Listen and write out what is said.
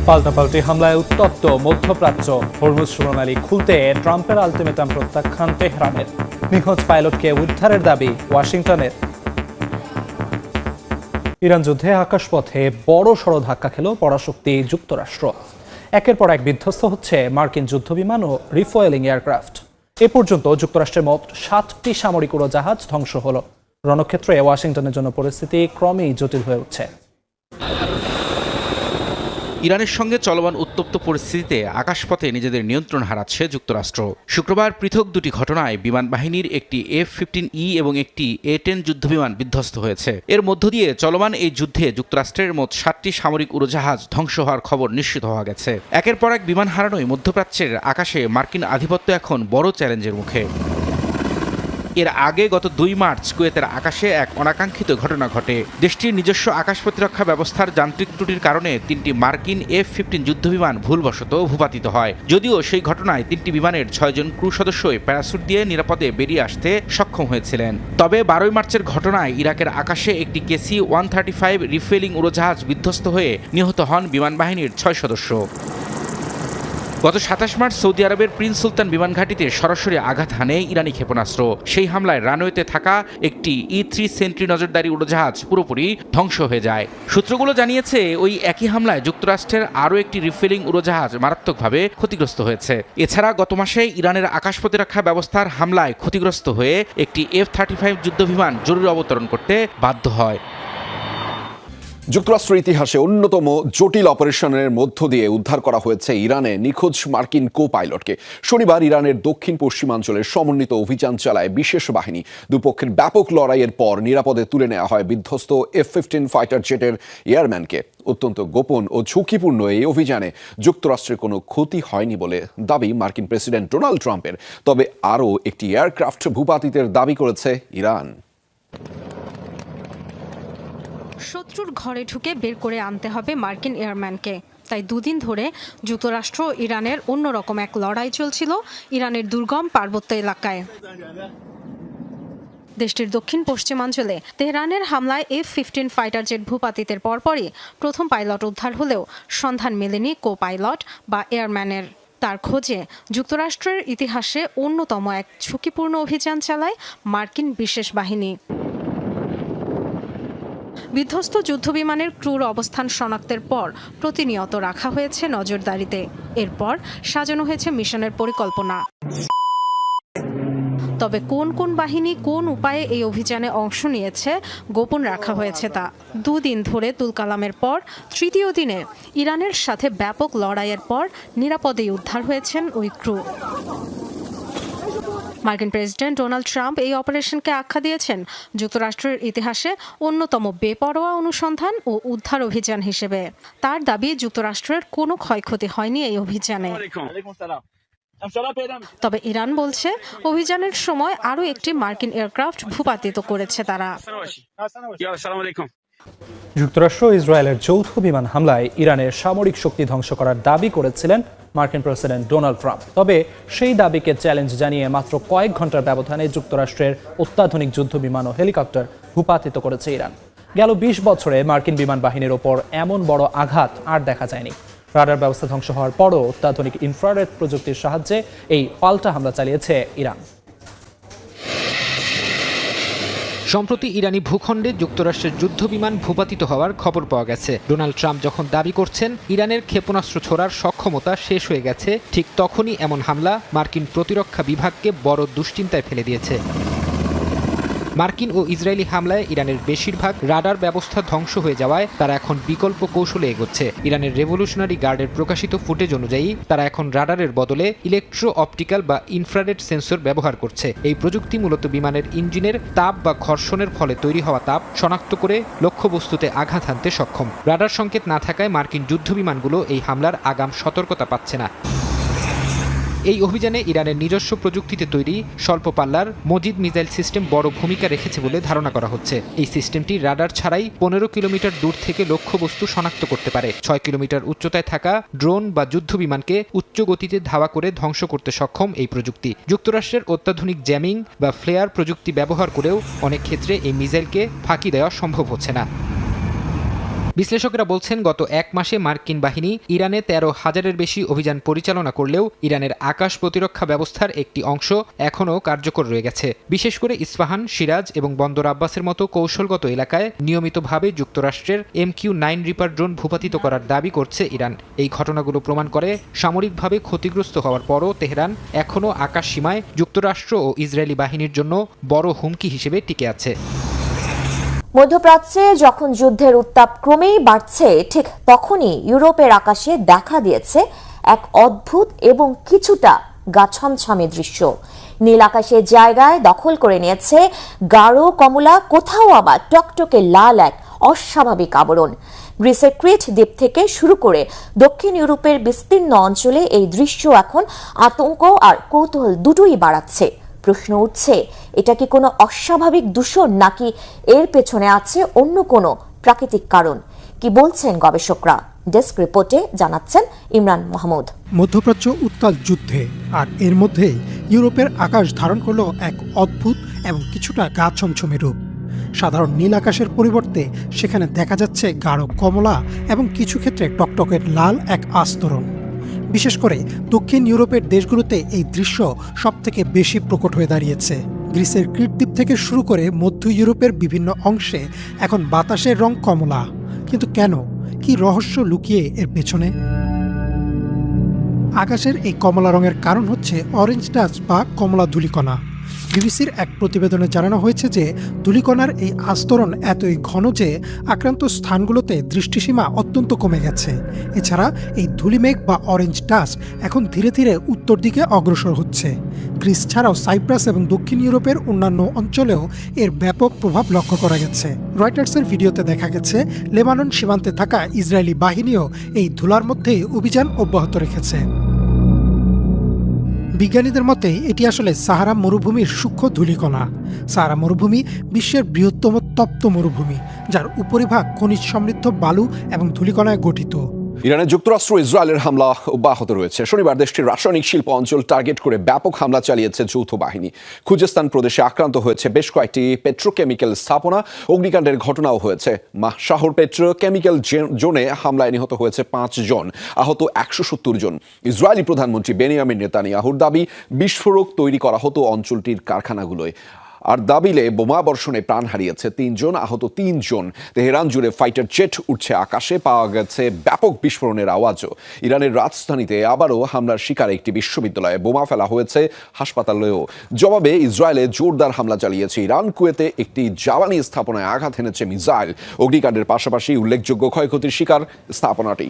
পাল্টাপাল্টি হামলায় উত্তপ্ত মধ্যপ্রাচ্য। হরমুজ প্রণালী খুলতে ট্রাম্পের আলটিমেটাম প্রত্যাখ্যান তেহরানের। নিখোঁজ পাইলটকে উদ্ধারের দাবি ওয়াশিংটনের। ইরান যুদ্ধে আকাশপথে বড় সড় ধাক্কা খেল পরাশক্তি যুক্তরাষ্ট্র। একের পর এক বিধ্বস্ত হচ্ছে মার্কিন যুদ্ধবিমান ও রিফয়েলিং এয়ারক্রাফট। এ পর্যন্ত যুক্তরাষ্ট্রের মোট 7টি সামরিক উড়োজাহাজ ধ্বংস হল। রণক্ষেত্রে ওয়াশিংটনের জন্য পরিস্থিতি ক্রমেই জটিল হয়ে উঠছে। ইরানের সঙ্গে চলমান উত্তপ্ত পরিস্থিতিতে আকাশপথে নিজেদের নিয়ন্ত্রণ হারাচ্ছে যুক্তরাষ্ট্র। শুক্রবার পৃথক দুটি ঘটনায় বিমান বাহিনীর একটি F-15E এবং একটি A-10 যুদ্ধবিমান বিধ্বস্ত হয়েছে। এর মধ্য দিয়ে চলমান এই যুদ্ধে যুক্তরাষ্ট্রের মোট 7টি সামরিক উড়োজাহাজ ধ্বংস হওয়ার খবর নিশ্চিত হওয়া গেছে। একের পর এক বিমান হারানোয় মধ্যপ্রাচ্যের আকাশে মার্কিন আধিপত্য এখন বড় চ্যালেঞ্জের মুখে। এর আগে গত 2 মার্চ কুয়েতের আকাশে এক অনাকাঙ্ক্ষিত ঘটনা ঘটে। দেশটির নিজস্ব আকাশ প্রতিরক্ষা ব্যবস্থার যান্ত্রিক ত্রুটির কারণে 3টি মার্কিন F-15 যুদ্ধবিমান ভুলবশত ভূপাতিত হয়। যদিও সেই ঘটনায় 3টি বিমানের 6 জন ক্রু সদস্যই প্যারাসুট দিয়ে নিরাপদে বেরিয়ে আসতে সক্ষম হয়েছিলেন। তবে 12 মার্চের ঘটনায় ইরাকের আকাশে একটি KC-135 রিফুয়েলিং উড়োজাহাজ বিধ্বস্ত হয়ে নিহত হন বিমান বাহিনীর 6 সদস্য। গত 27 মার্চ সৌদি আরবের প্রিন্স সুলতান বিমান ঘাঁটিতে সরাসরি আঘাত হানে ইরানি ক্ষেপণাস্ত্র। সেই হামলায় রানওয়েতে থাকা একটি E-3 সেন্ট্রি নজরদারি উড়োজাহাজ পুরোপুরি ধ্বংস হয়ে যায়। সূত্রগুলো জানিয়েছে ওই একই হামলায় যুক্তরাষ্ট্রের আরও একটি রিফুয়েলিং উড়োজাহাজ মারাত্মকভাবে ক্ষতিগ্রস্ত হয়েছে। এছাড়া গত মাসে ইরানের আকাশ প্রতিরক্ষা ব্যবস্থার হামলায় ক্ষতিগ্রস্ত হয়ে একটি F-35 যুদ্ধবিমান জরুরি অবতরণ করতে বাধ্য হয়। যুক্তরাষ্ট্রের ইতিহাসে অন্যতম জটিল অপারেশনের মধ্য দিয়ে উদ্ধার করা হয়েছে ইরানে নিখোঁজ মার্কিন কো পাইলটকে। শনিবার ইরানের দক্ষিণ পশ্চিমাঞ্চলে সমন্বিত অভিযান চালায় বিশেষ বাহিনী। দুপক্ষের ব্যাপক লড়াইয়ের পর নিরাপদে তুলে নেওয়া হয় বিধ্বস্ত F-15 ফাইটার জেটের এয়ারম্যানকে। অত্যন্ত গোপন ও ঝুঁকিপূর্ণ এই অভিযানে যুক্তরাষ্ট্রের কোনো ক্ষতি হয়নি বলে দাবি মার্কিন প্রেসিডেন্ট ডোনাল্ড ট্রাম্পের। তবে আরও একটি এয়ারক্রাফট ভূপাতিতের দাবি করেছে ইরান। শত্রুর ঘরে ঢুকে বের করে আনতে হবে মার্কিন এয়ারম্যানকে। তাই দুদিন ধরে যুক্তরাষ্ট্র ইরানের অন্যরকম এক লড়াই চলছিল ইরানের দুর্গম পার্বত্য এলাকায়। দেশটির দক্ষিণ পশ্চিমাঞ্চলে তেহরানের হামলায় F-15 ফাইটার জেট ভূপাতিতের পরপরই প্রথম পাইলট উদ্ধার হলেও সন্ধান মেলেনি কো পাইলট বা এয়ারম্যানের। তার খোঁজে যুক্তরাষ্ট্রের ইতিহাসে অন্যতম এক ঝুঁকিপূর্ণ অভিযান চালায় মার্কিন বিশেষ বাহিনী। বিধ্বস্ত যুদ্ধবিমানের ক্রুর অবস্থান শনাক্তের পর প্রতিনিয়ত রাখা হয়েছে নজরদারিতে। এরপর সাজানো হয়েছে মিশনের পরিকল্পনা। তবে কোন কোন বাহিনী কোন উপায়ে এই অভিযানে অংশ নিয়েছে গোপন রাখা হয়েছে তা। 2 দিন ধরে তুলকালামের পর তৃতীয় দিনে ইরানের সাথে ব্যাপক লড়াইয়ের পর নিরাপদেই উদ্ধার হয়েছেন ওই ক্রু। মার্কিন প্রেসিডেন্ট ডোনাল্ড ট্রাম্প এই অপারেশনকে আখ্যা দিয়েছেন যুক্তরাষ্ট্রের ইতিহাসে অন্যতম বেপরোয়া অনুসন্ধান ও উদ্ধার অভিযান হিসেবে। তার দাবি যুক্তরাষ্ট্রের কোনো ক্ষয়ক্ষতি হয়নি এই অভিযানে। তবে ইরান বলছে অভিযানের সময় আরও একটি মার্কিন এয়ারক্রাফট ভূপাতিত করেছে তারা। যুক্তরাষ্ট্র ইসরায়েলের যৌথ বিমান হামলায় ইরানের সামরিক শক্তি ধ্বংস করার দাবি করেছিলেন মার্কিন প্রেসিডেন্ট ডোনাল্ড ট্রাম্প। তবে সেই দাবিকে চ্যালেঞ্জ জানিয়ে মাত্র কয়েক ঘন্টার ব্যবধানে যুক্তরাষ্ট্রের অত্যাধুনিক যুদ্ধ বিমান ও হেলিকপ্টার ভূপাতিত করেছে ইরান। গেল 20 বছরে মার্কিন বিমান বাহিনীর ওপর এমন বড় আঘাত আর দেখা যায়নি। রাডার ব্যবস্থা ধ্বংস হওয়ার পরও অত্যাধুনিক ইনফ্রারেড প্রযুক্তির সাহায্যে এই পাল্টা হামলা চালিয়েছে ইরান। সম্প্রতি ইরানি ভূখণ্ডে যুক্তরাষ্ট্রের যুদ্ধবিমান ভূপাতিত হওয়ার খবর পাওয়া গেছে। ডোনাল্ড ট্রাম্প যখন দাবি করছেন ইরানের ক্ষেপণাস্ত্র ছোড়ার সক্ষমতা শেষ হয়ে গেছে, ঠিক তখনই এমন হামলা মার্কিন প্রতিরক্ষা বিভাগকে বড় দুশ্চিন্তায় ফেলে দিয়েছে। মার্কিন ও ইসরায়েলি হামলায় ইরানের বেশিরভাগ রাডার ব্যবস্থা ধ্বংস হয়ে যাওয়ায় তারা এখন বিকল্প কৌশলে এগোচ্ছে। ইরানের রেভলিউশনারি গার্ডের প্রকাশিত ফুটেজ অনুযায়ী তারা এখন রাডারের বদলে ইলেকট্রো অপটিক্যাল বা ইনফ্রারেড সেন্সর ব্যবহার করছে। এই প্রযুক্তি মূলত বিমানের ইঞ্জিনের তাপ বা ঘর্ষণের ফলে তৈরি হওয়া তাপ শনাক্ত করে লক্ষ্যবস্তুতে আঘাত হানতে সক্ষম। রাডার সংকেত না থাকায় মার্কিন যুদ্ধবিমানগুলো এই হামলার আগাম সতর্কতা পাচ্ছে না। এই অভিযানে ইরানের নিজস্ব প্রযুক্তিতে তৈরি স্বল্প পাল্লার মজিদ মিসাইল সিস্টেম বড় ভূমিকা রেখেছে বলে ধারণা করা হচ্ছে। এই সিস্টেমটি রাডার ছাড়াই 15 কিলোমিটার দূর থেকে লক্ষ্যবস্তু শনাক্ত করতে পারে। 6 কিলোমিটার উচ্চতায় থাকা ড্রোন বা যুদ্ধবিমানকে উচ্চ গতিতে ধাওয়া করে ধ্বংস করতে সক্ষম এই প্রযুক্তি। যুক্তরাষ্ট্রের অত্যাধুনিক জ্যামিং বা ফ্লেয়ার প্রযুক্তি ব্যবহার করেও অনেক ক্ষেত্রে এই মিসাইলকে ফাঁকি দেওয়া সম্ভব হচ্ছে না। বিশ্লেষকেরা বলছেন গত এক মাসে মার্কিন বাহিনী ইরানে 13,000-এর বেশি অভিযান পরিচালনা করলেও ইরানের আকাশ প্রতিরক্ষা ব্যবস্থার একটি অংশ এখনও কার্যকর রয়ে গেছে। বিশেষ করে ইস্পাহান, সিরাজ এবং বন্দর আব্বাসের মতো কৌশলগত এলাকায় নিয়মিতভাবে যুক্তরাষ্ট্রের MQ-9 রিপার ড্রোন ভূপাতিত করার দাবি করছে ইরান। এই ঘটনাগুলো প্রমাণ করে সামরিকভাবে ক্ষতিগ্রস্ত হওয়ার পরও তেহরান এখনও আকাশ সীমায় যুক্তরাষ্ট্র ও ইসরায়েলি বাহিনীর জন্য বড় হুমকি হিসেবে টিকে আছে। মধ্যপ্রাচ্যে যখন যুদ্ধের উত্তাপ ক্রমেই বাড়ছে, ঠিক তখনই ইউরোপের আকাশে দেখা দিয়েছে এক অদ্ভুত এবং কিছুটা গা ছমছমে দৃশ্য। নীল আকাশের জায়গায় দখল করে নিয়েছে গাঢ় কমলা, কোথাও আবার টকটকে লাল এক অস্বাভাবিক আবরণ। গ্রিসের ক্রিট দ্বীপ থেকে শুরু করে দক্ষিণ ইউরোপের বিস্তীর্ণ অঞ্চলে এই দৃশ্য এখন আতঙ্ক আর কৌতূহল দুটোই বাড়াচ্ছে। প্রশ্ন উঠছে, এটা কি কোনো অস্বাভাবিক দূষণ নাকি এর পেছনে আছে অন্য কোনো প্রাকৃতিক কারণ? কি বলছেন গবেষকরা? ডেস্ক রিপোর্টে জানাচ্ছেন ইমরান মাহমুদ। মধ্যপ্রাচ্য উত্তাল যুদ্ধে আর এর মধ্যে ইউরোপের আকাশ ধারণ করলো এক অদ্ভুত এবং কিছুটা গা ছমছমে রূপ। সাধারণ নীল আকাশের পরিবর্তে সেখানে দেখা যাচ্ছে গাঢ় কমলা এবং কিছু ক্ষেত্রে টকটকের লাল এক আস্তরণ। বিশেষ করে দক্ষিণ ইউরোপের দেশগুলোতে এই দৃশ্য সবথেকে বেশি প্রকট হয়ে দাঁড়িয়েছে। গ্রিসের ক্রিট দ্বীপ থেকে শুরু করে মধ্য ইউরোপের বিভিন্ন অংশে এখন বাতাসের রং কমলা। কিন্তু কেন? কি রহস্য লুকিয়ে এর পেছনে? আকাশের এই কমলা রঙের কারণ হচ্ছে অরেঞ্জ ডাস্ট বা কমলা ধূলিকণা। বিবিসির এক প্রতিবেদনে জানানো হয়েছে যে ধূলিকণার এই আস্তরণ এতই ঘন যে আক্রান্ত স্থানগুলোতে দৃষ্টিসীমা অত্যন্ত কমে গেছে। এছাড়া এই ধূলিমেঘ বা অরেঞ্জ ডাস্ট এখন ধীরে ধীরে উত্তর দিকে অগ্রসর হচ্ছে। গ্রিস ছাড়াও সাইপ্রাস এবং দক্ষিণ ইউরোপের অন্যান্য অঞ্চলেও এর ব্যাপক প্রভাব লক্ষ্য করা গেছে। রয়টার্সের ভিডিওতে দেখা গেছে লেবানন সীমান্তে থাকা ইসরায়েলি বাহিনীও এই ধুলার মধ্যেই অভিযান অব্যাহত রেখেছে। বিজ্ঞানীদের মতে এটি আসলে সাহারা মরুভূমির সূক্ষ্ম ধূলিকণা। সাহারা মরুভূমি বিশ্বের বৃহত্তম তপ্ত মরুভূমি, যার উপরিভাগ খনিজ সমৃদ্ধ বালু এবং ধূলিকণায় গঠিত। ইরানে যুক্তরাষ্ট্র ইসরায়েলের হামলা অব্যাহত রয়েছে। শনিবার দেশটির রাসায়নিক শিল্প অঞ্চল টার্গেট করে ব্যাপক হামলা চালিয়েছে যৌথ বাহিনী। খুজেস্তান প্রদেশে আক্রান্ত হয়েছে বেশ কয়েকটি পেট্রোকেমিক্যাল স্থাপনা। অগ্নিকাণ্ডের ঘটনাও হয়েছে। শাহর পেট্রোকেমিক্যাল জোনে হামলায় নিহত হয়েছে 5 জন, আহত 170 জন। ইসরায়েলি প্রধানমন্ত্রী বেনিয়ামিন নেতানিয়াহুর দাবি, বিস্ফোরক তৈরি করা হতো অঞ্চলটির কারখানাগুলোয়। আর দাবিলে বোমা বর্ষণে প্রাণ হারিয়েছে 3 জন, আহত 3 জন। তেহরান জুড়ে ফাইটার জেট উঠছে আকাশে, পাওয়া গেছে ব্যাপক বিস্ফোরণের আওয়াজও। ইরানের রাজধানীতে আবারও হামলার শিকার একটি বিশ্ববিদ্যালয়ে বোমা ফেলা হয়েছে, হাসপাতালেও। জবাবে ইসরায়েলে জোরদার হামলা চালিয়েছে ইরান। কুয়েতে একটি জ্বালানি স্থাপনায় আঘাত এনেছে মিসাইল। অগ্নিকাণ্ডের পাশাপাশি উল্লেখযোগ্য ক্ষয়ক্ষতির শিকার স্থাপনাটি।